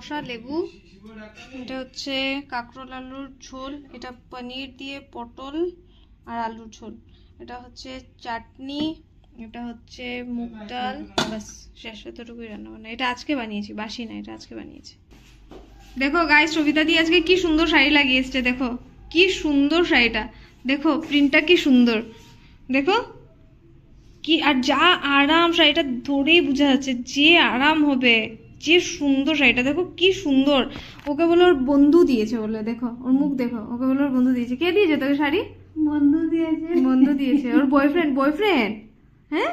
শসা লেবু, এটা হচ্ছে কাঁকরোল আলুর ঝোল, এটা পনির দিয়ে পটল আর আলুর ঝোল, এটা হচ্ছে চাটনি, এটা হচ্ছে মুগ ডাল, বাস শেষ। এতটুকুই রান্না বান্না। এটা আজকে বানিয়েছি, বাসি না, এটা আজকে বানিয়েছি। দেখো গাইস, সবিতা দি আজকে কি সুন্দর শাড়ি লাগিয়েছে, দেখো কি সুন্দর শাড়িটা, দেখো প্রিন্টটা কি সুন্দর, দেখো কি, আর যা আরাম, শাড়িটা ধরেই বোঝা যাচ্ছে যে আরাম হবে, যে সুন্দর শাড়িটা, দেখো কি সুন্দর। ওকে বলে ওর বন্ধু দিয়েছে বলে, দেখো ওর মুখ দেখো, ওকে বলে ওর বন্ধু দিয়েছে। কে দিয়েছে তোকে শাড়ি? বন্ধু দিয়েছে। বন্ধু দিয়েছে, ওর বয়ফ্রেন্ড। হ্যাঁ,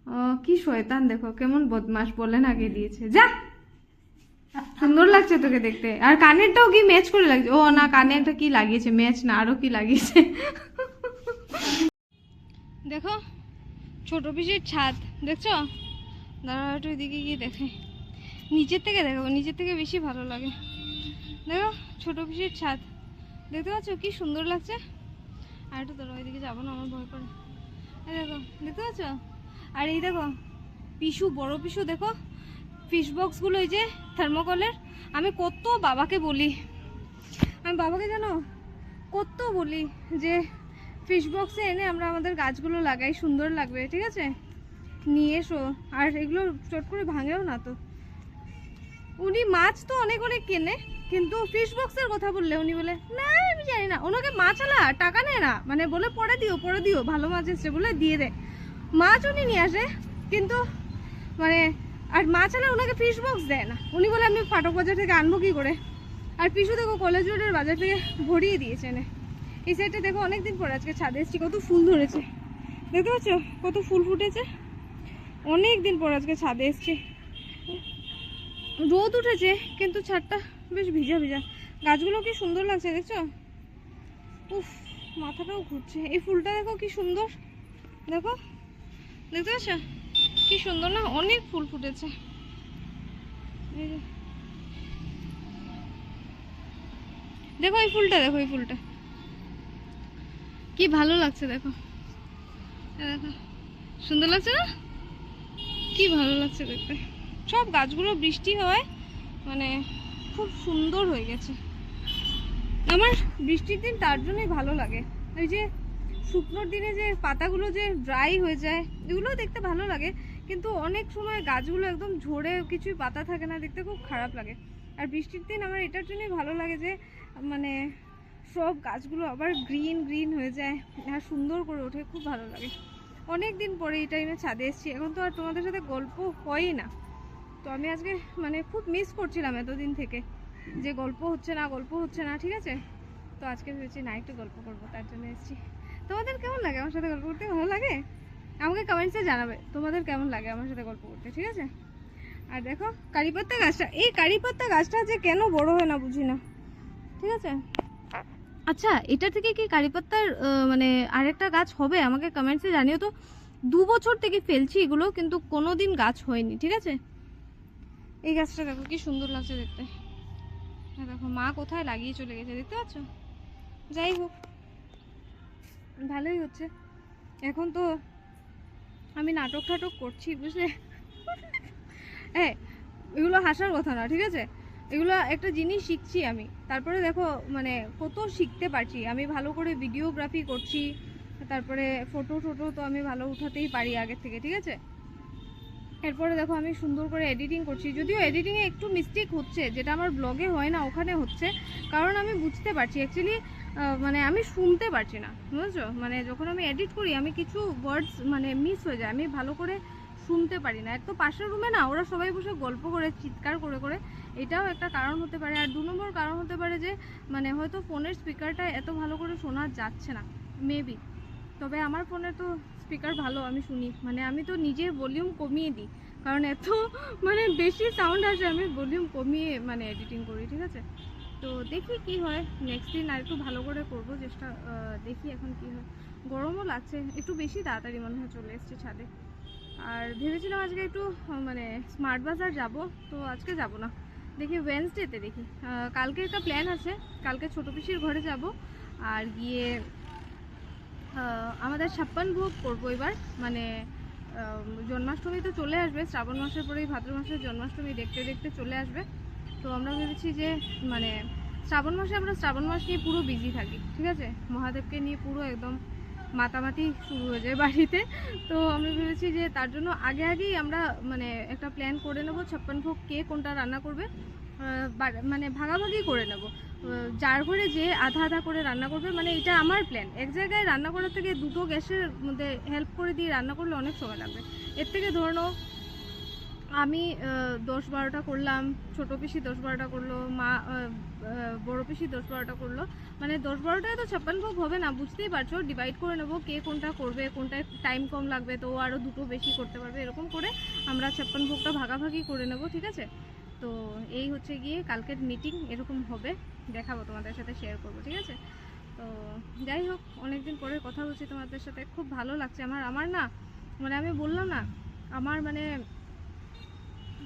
ও কি শয়তান, দেখো কেমন বদমাশ, বলেন আগে দিয়েছে। যা, সুন্দর লাগছে তোকে দেখতে। আর কানেরটাও কি ম্যাচ করে লাগছে। ও না, কানে একটা কি লাগিয়েছে, ম্যাচ না আরো কি লাগিয়েছে। দেখো ছোট পিসির ছাদ, দেখছো? দাঁড়া একটু এদিকে গিয়ে দেখে, নিচের থেকে দেখো, নিচের থেকে বেশি ভালো লাগে। দেখো ছোট পিসির ছাদ, দেখতে পাচ্ছ কি সুন্দর লাগছে। আর একটু তোর ওইদিকে যাবো না, আমার ভয় করে। দেখো দেখতে পাচ্ছ? আর এই দেখো পিসু, বড় পিসু, দেখো ফিশ বক্সগুলো, এই যে থার্মোকলের। আমি কত বাবাকে বলি, আমি বাবাকে জানো কত বলি যে ফিশ বক্সে এনে আমরা আমাদের গাছগুলো লাগাই, সুন্দর লাগবে, ঠিক আছে, নিয়ে এসো। আর এগুলো চট করে ভাঙেও না তো। উনি মাছ তো অনেক অনেক কেনে, কিন্তু ফিশ বক্সের কথা বললে উনি বলে না আমি জানি না। ওনাকে মাছ আলা টাকা নেয় না, মানে বলে পরে দিও ভালো মাছ এসছে বলে দিয়ে দেয়। মাছ উনি নিয়ে আসে, কিন্তু মানে আর মাছ আলা ওনাকে ফিশ বক্স দেয় না। উনি বলে আমি ফাটক বাজার থেকে আনবো কি করে। আর পিছু দেখো কলেজ রোডের বাজার থেকে ভরিয়ে দিয়েছে এনে। এই সাইডটা দেখো অনেকদিন পরে আজকে ছাদে এসেছি, কত ফুল ধরেছে, দেখতে পাচ্ছ কত ফুল ফুটেছে। অনেক দিন পর আজকে ছাদে এসেছি। রোদ উঠেছে কিন্তু ছাদটা বেশ ভিজা ভিজা। গাছগুলো কি সুন্দর লাগছে, দেখছো? উফ, মাথাটাও ঘুরছে। এই ফুলটা দেখো কি সুন্দর, দেখো দেখতে পাচ্ছ কি সুন্দর না? অনেক ফুল ফুটেছে। এই যে দেখো এই ফুলটা, দেখো এই ফুলটা কি ভালো লাগছে, দেখো দেখো সুন্দর লাগছে না? কি ভালো লাগছে দেখতে। সব গাছগুলো বৃষ্টি হওয়ায় মানে খুব সুন্দর হয়ে গেছে। আমার বৃষ্টির দিন তার জন্যই ভালো লাগে। ওই যে শুকনোর দিনে যে পাতাগুলো যে ড্রাই হয়ে যায়, এগুলো দেখতে ভালো লাগে, কিন্তু অনেক সময় গাছগুলো একদম ঝরে কিছুই পাতা থাকে না, দেখতে খুব খারাপ লাগে। আর বৃষ্টির দিন আমার এটার জন্যই ভালো লাগে যে মানে সব গাছগুলো আবার গ্রিন গ্রিন হয়ে যায় আর সুন্দর করে ওঠে, খুব ভালো লাগে। অনেক দিন পরে এই টাইমে ছাদে এসেছি, এখন তো আর তোমাদের সাথে গল্প হয়ই না। তো আমি আজকে মানে খুব মিস করছিলাম এতদিন থেকে যে গল্প হচ্ছে না, ঠিক আছে। তো আজকে ভেবেছি না একটু গল্প করবো, তার জন্য এসেছি। তোমাদের কেমন লাগে আমার সাথে গল্প করতে? ভালো লাগে? আমাকে কমেন্টসে জানাবে তোমাদের কেমন লাগে আমার সাথে গল্প করতে, ঠিক আছে। আর দেখো কারিপাত্তা গাছটা, এই কারিপাত্তা গাছটা যে কেন বড় হয় না বুঝি না, ঠিক আছে। আচ্ছা, এটা থেকে কি কারিপাত্তার মানে আরেকটা গাছ হবে? আমাকে কমেন্টসে জানিও তো। 2 বছর থেকে ফেলছি এগুলো, কিন্তু কোনোদিন গাছ হয়নি, ঠিক আছে। এই গাছটা দেখো কি সুন্দর লাগছে দেখতে। দেখো মা কোথায় লাগিয়ে চলে গেছে, দেখতে পাচ্ছ? যাই হোক, ভালোই হচ্ছে। এখন তো আমি নাটক ঠাটক করছি, বুঝলে। হ্যাঁ, এগুলো হাসার কথা না, ঠিক আছে। এগুলো একটা জিনিস শিখছি আমি, তারপরে দেখো মানে কত শিখতে পারছি। আমি ভালো করে ভিডিওগ্রাফি করছি, তারপরে ফটো তো আমি ভালো উঠাতেই পারি আগের থেকে, ঠিক আছে। এরপরে দেখো আমি সুন্দর করে এডিটিং করছি, যদিও এডিটিংয়ে একটু মিস্টেক হচ্ছে, যেটা আমার ব্লগে হয় না ওখানে হচ্ছে, কারণ আমি বুঝতে পারছি অ্যাকচুয়ালি মানে আমি শুনতে পারছি না, বুঝছো। মানে যখন আমি এডিট করি আমি কিছু ওয়ার্ডস মানে মিস হয়ে যায়, আমি ভালো করে শুনতে পারি না। এক তো পাশের রুমে না ওরা সবাই বসে গল্প করে চিৎকার করে করে, এটাও একটা কারণ হতে পারে। আর 2 নম্বর কারণ হতে পারে যে মানে হয়তো ফোনের স্পিকারটা এত ভালো করে শোনা যাচ্ছে না, মেবি। তবে আমার ফোনে তো স্পিকার ভালো, আমি শুনি, মানে আমি তো নিজে ভলিউম কমিয়ে দিই, কারণ এত মানে বেশি সাউন্ড আসে, আমি ভলিউম কমিয়ে মানে এডিটিং করি, ঠিক আছে। তো দেখি কি হয়, নেক্সট দিন আর একটু ভালো করে করবো চেষ্টা, দেখি এখন কি হয়। গরমও লাগছে, একটু বেশি তাড়াতাড়ি মনে হয় চলে এসেছি ছাদে। আর ভেবেছিলাম আজকে একটু মানে স্মার্ট বাজার যাব, তো আজকে যাব না, দেখি ওয়েডনেসডেতে দেখি। কালকে একটা প্ল্যান আছে, কালকে ছোটো পিসির ঘরে যাব, আর গিয়ে আমাদের 56 ভোগ করবো এবার। মানে জন্মাষ্টমী তো চলে আসবে, শ্রাবণ মাসের পরেই ভাদ্র মাসের জন্মাষ্টমী দেখতে দেখতে চলে আসবে। তো আমরা ভেবেছি যে মানে শ্রাবণ মাসে আমরা শ্রাবণ মাস নিয়ে পুরো বিজি থাকি, ঠিক আছে, মহাদেবকে নিয়ে পুরো একদম মাতামাতি শুরু হয়ে যায় বাড়িতে। তো আমরা ভেবেছি যে তার জন্য আগেই আমরা মানে একটা প্ল্যান করে নেবো, 56 ভোগ কে কোনটা রান্না করবে মানে ভাগাভাগি করে নেব, যার ঘরে যে আধা আধা করে রান্না করবে। মানে এটা আমার প্ল্যান। এক জায়গায় রান্না করার থেকে দুটো গ্যাসের মধ্যে হেল্প করে দিয়ে রান্না করলে অনেক সময় লাগবে। এর থেকে ধরে নাও আমি 10-12টা করলাম, ছোটো পিসি 10-12টা করলো, মা বড়ো পিসি 10-12টা করলো, মানে 10-12টায় তো 56 ভোগ হবে না, বুঝতেই পারছো। ডিভাইড করে নেবো কে কোনটা করবে, কোনটায় টাইম কম লাগবে তো আরও দুটো বেশি করতে পারবে, এরকম করে আমরা 56 ভোগটা ভাগাভাগি করে নেবো, ঠিক আছে। তো এই হচ্ছে গিয়ে কালকের মিটিং, এরকম হবে, দেখাবো তোমাদের সাথে, শেয়ার করবো, ঠিক আছে। তো যাই হোক, অনেকদিন পরে কথা বলছি তোমাদের সাথে, খুব ভালো লাগছে আমার না, মানে আমি বললাম না, আমার মানে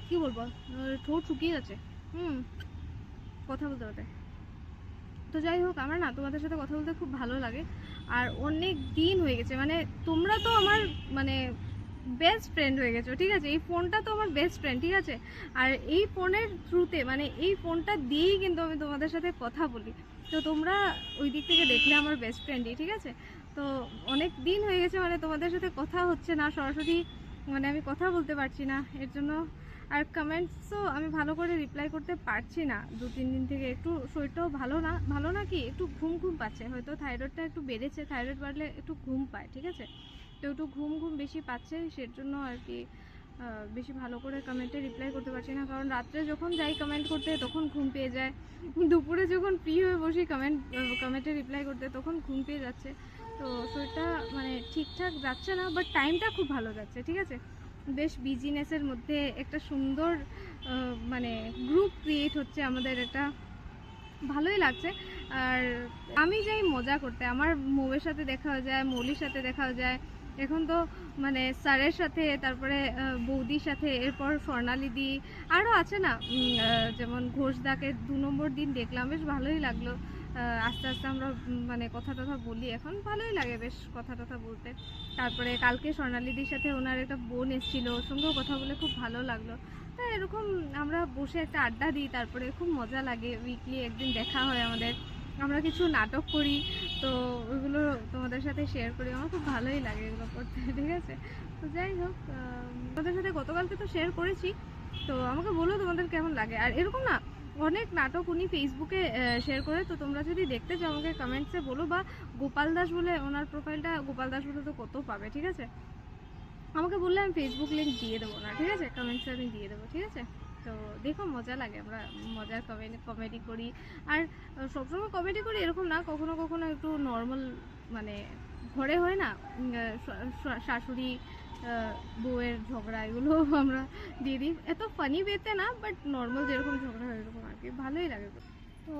কি বলবো, ঠোঁট শুকিয়ে যাচ্ছে কথা বলতে বলতে। তো যাই হোক, আমার না তোমাদের সাথে কথা বলতে খুব ভালো লাগে, আর অনেক দিন হয়ে গেছে, মানে তোমরা তো আমার মানে বেস্ট ফ্রেন্ড হয়ে গেছো, ঠিক আছে। এই ফোনটা তো আমার বেস্ট ফ্রেন্ড, ঠিক আছে। আর এই ফোনের থ্রুতে, মানে এই ফোনটা দিয়েই কিন্তু আমি তোমাদের সাথে কথা বলি, তো তোমরা ওই দিক থেকে দেখলে আমার বেস্ট ফ্রেন্ডই, ঠিক আছে। তো অনেক দিন হয়ে গেছে, মানে তোমাদের সাথে কথা হচ্ছে না সরাসরি, মানে আমি কথা বলতে পারছি না, এর জন্য। আর কমেন্টসও আমি ভালো করে রিপ্লাই করতে পারছি না 2-3 দিন থেকে, একটু শরীরটাও ভালো না কি, একটু ঘুম পাচ্ছে, হয়তো থাইরয়েডটা একটু বেড়েছে, থাইরয়েড বাড়লে একটু ঘুম পায়, ঠিক আছে। তো একটু ঘুম বেশি পাচ্ছে, সের জন্য আর কি বেশি ভালো করে কমেন্টে রিপ্লাই করতে পারছি না, কারণ রাত্রে যখন যাই কমেন্ট করতে তখন ঘুম পেয়ে যায়, দুপুরে যখন ফ্রি হয়ে বসি কমেন্টে রিপ্লাই করতে তখন ঘুম পেয়ে যাচ্ছে। তো শরীরটা মানে ঠিকঠাক যাচ্ছে না, বাট টাইমটা খুব ভালো যাচ্ছে, ঠিক আছে। বেশ বিজিনেসের মধ্যে একটা সুন্দর মানে গ্রুপ ক্রিয়েট হচ্ছে আমাদের, একটা ভালোই লাগছে। আর আমি যাই মজা করতে, আমার মৌয়ের সাথে দেখা হয়ে যায়, মৌলির সাথে দেখা হয়ে যায়, এখন তো মানে স্যারের সাথে, তারপরে বৌদির সাথে, এরপর স্বর্ণালিদি, আরও আছে না, যেমন ঘোষদাকে 2 নম্বর দিন দেখলাম, বেশ ভালোই লাগলো। আস্তে আস্তে আমরা মানে কথা টথা বলি, এখন ভালোই লাগে বেশ কথা টথা বলতে। তারপরে কালকে স্বর্ণালিদির সাথে ওনার একটা বোন এসেছিলো, ওর সঙ্গেও কথা বলে খুব ভালো লাগলো। তো এরকম আমরা বসে একটা আড্ডা দিই, তারপরে খুব মজা লাগে, উইকলি একদিন দেখা হয় আমাদের, আমরা কিছু নাটক করি, তো ওইগুলো তোমাদের সাথে শেয়ার করি, আমার খুব ভালোই লাগে এগুলো করতে, ঠিক আছে। তো যাই হোক, তোমাদের সাথে গতকালকে তো শেয়ার করেছি, তো আমাকে বলো তোমাদের কেমন লাগে। আর এরকম না অনেক নাটক উনি ফেসবুকে শেয়ার করে, তো তোমরা যদি দেখতে চাও আমাকে কমেন্টসে বলো, বা গোপাল দাস বলে ওনার প্রোফাইলটা, গোপাল দাস বলে তো কত পাবে, ঠিক আছে, আমাকে বললে আমি ফেসবুক লিঙ্ক দিয়ে দেবো না, ঠিক আছে, কমেন্টসে আমি দিয়ে দেবো, ঠিক আছে। তো দেখো মজা লাগে, আমরা মজার কমেডি করি, আর সবসময় কমেডি করি এরকম না, কখনো কখনো একটু নর্মাল, মানে ঘরে হয় না শাশুড়ি বউয়ের ঝগড়া, এগুলো আমরা দিয়ে দিই, এত ফানি পেতে না, বাট নর্মাল যেরকম ঝগড়া হয় এরকম আর কি, ভালোই লাগে। তো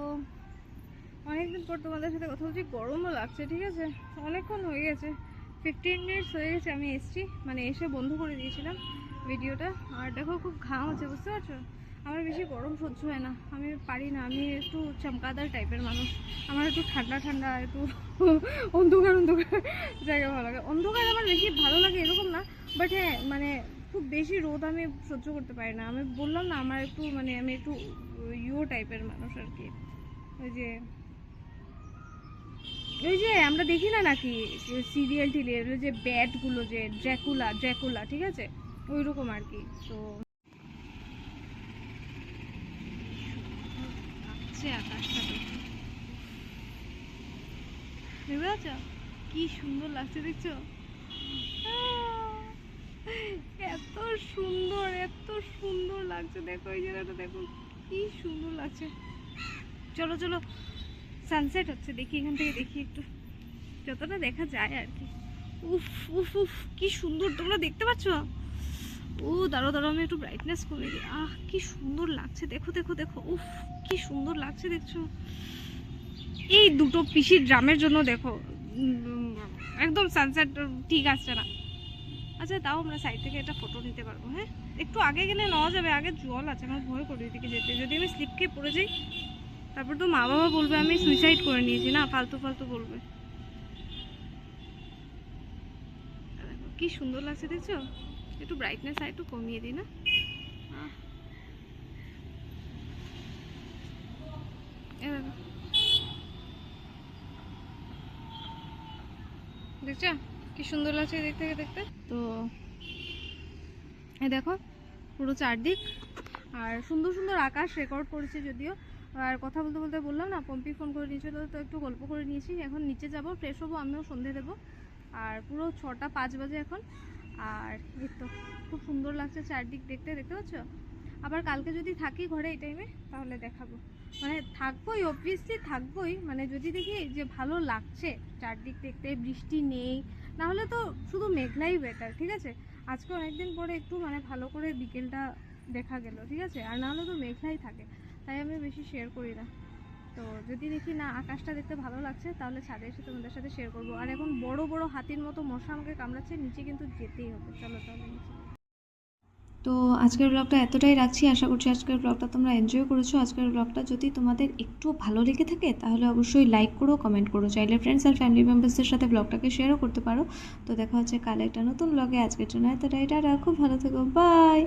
অনেকদিন পর তোমাদের সাথে কথা বলছি, গরমও লাগছে, ঠিক আছে, অনেকক্ষণ হয়ে গেছে, 15 মিনিটস হয়ে গেছে আমি এসছি, মানে এসে বন্ধ করে দিয়েছিলাম ভিডিওটা। আর দেখো খুব ঘাম আছে, বুঝতে পারছো, আমার বেশি গরম সহ্য হয় না, আমি পারি না, আমি একটু চমকাদার টাইপের মানুষ, আমার একটু ঠান্ডা ঠান্ডা, একটু অন্ধকার জায়গা ভালো লাগে। অন্ধকার আমার বেশি ভালো লাগে এরকম না, বাট হ্যাঁ মানে খুব বেশি রোদ আমি সহ্য করতে পারি না, আমি বললাম না আমার একটু মানে আমি একটু ইয়ো টাইপের মানুষ আর কি, ওই যে আমরা দেখি না নাকি সিরিয়াল টিরিয়াল, যে ব্যাটগুলো, যে ড্র্যাকুলা, ঠিক আছে, ওই রকম আর কি। তো আকাশটা দেখতে পাচ্ছ কি সুন্দর লাগছে, দেখছো এত সুন্দর লাগছে, দেখো এই জায়গাটা দেখো কি সুন্দর লাগছে। চলো সানসেট হচ্ছে, দেখি এখান থেকে, দেখি একটু যতটা দেখা যায় আর কি। উফ উফ উফ কি সুন্দর, তোমরা দেখতে পাচ্ছ? ও দাঁড়ো আমি একটু ব্রাইটনেস কমে দিই, কি সুন্দর লাগছে, দেখো উফ কি সুন্দর লাগছে, দেখছো? এই দুটো পিসির ড্রামের জন্য দেখো একদম সানসেট ঠিক আসছে না। আচ্ছা তাও আমরা সাইড থেকে একটা ফটো নিতে পারবো, হ্যাঁ একটু আগে গেলে নেওয়া যাবে, আগে জল আছে, আমার ভয় করে এদিকে যেতে, যদি আমি স্লিপ খেয়ে পড়ে যাই তারপর তো মা বাবা বলবে আমি সুইসাইড করে নিয়েছি, না ফালতু বলবে। কি সুন্দর লাগছে, দেখছো? একটু ব্রাইটনেস একটু কমিয়ে দিই না, এ দেখো, দেখছো কি সুন্দর লাগছে দিক থেকে দেখতে। তো এই দেখো পুরো চারদিক, আর সুন্দর সুন্দর আকাশ রেকর্ড করেছে যদিও। আর কথা বলতে বলতে বললাম না, পম্পি ফোন করে নিয়েছিল, তো একটু গল্প করে নিয়েছি। এখন নিচে যাব, ফ্রেশ হবো, আমিও সন্ধে দেবো। আর পুরো 6টা 5 বাজে এখন। আর এই তো খুব সুন্দর লাগছে চারদিক দেখতে, দেখতে পাচ্ছ। আবার কালকে যদি থাকি ঘরে এই টাইমে তাহলে দেখাবো, মানে থাকবোই, অবভিয়াসলি থাকবোই। মানে যদি দেখি যে ভালো লাগছে চারদিক দেখতে, বৃষ্টি নেই, না হলে তো শুধু মেঘলাই বেটার, ঠিক আছে। আজকে অনেকদিন পরে একটু মানে ভালো করে বিকেলটা দেখা গেল, ঠিক আছে। আর না হলে তো মেঘলাই থাকে, তাই আমি বেশি শেয়ার করি না। তো যদি দেখি না আকাশটা দেখতে ভালো লাগছে তাহলে ছাদে এসে তোমাদের সাথে শেয়ার করবো। আর এখন বড় বড় হাতির মতো মশা আমাকে কামড়াচ্ছে, নিচে কিন্তু যেতেই হবে। চলো তাহলে নিচে। তো আজকের ব্লগটা এতটাই রাখছি, আশা করছি আজকের ব্লগটা তোমরা এনজয় করেছো। আজকের ব্লগটা যদি তোমাদের একটু ভালো লেগে থাকে তাহলে অবশ্যই লাইক করো, কমেন্ট করো, চাইলে ফ্রেন্ডস আর ফ্যামিলি মেম্বার্সদের সাথে ব্লগটাকে শেয়ারও করতে পারো। তো দেখা হচ্ছে কাল একটা নতুন ব্লগে। আজকের জন্য এতটাই, টাটা, খুব ভালো থেকো, বাই।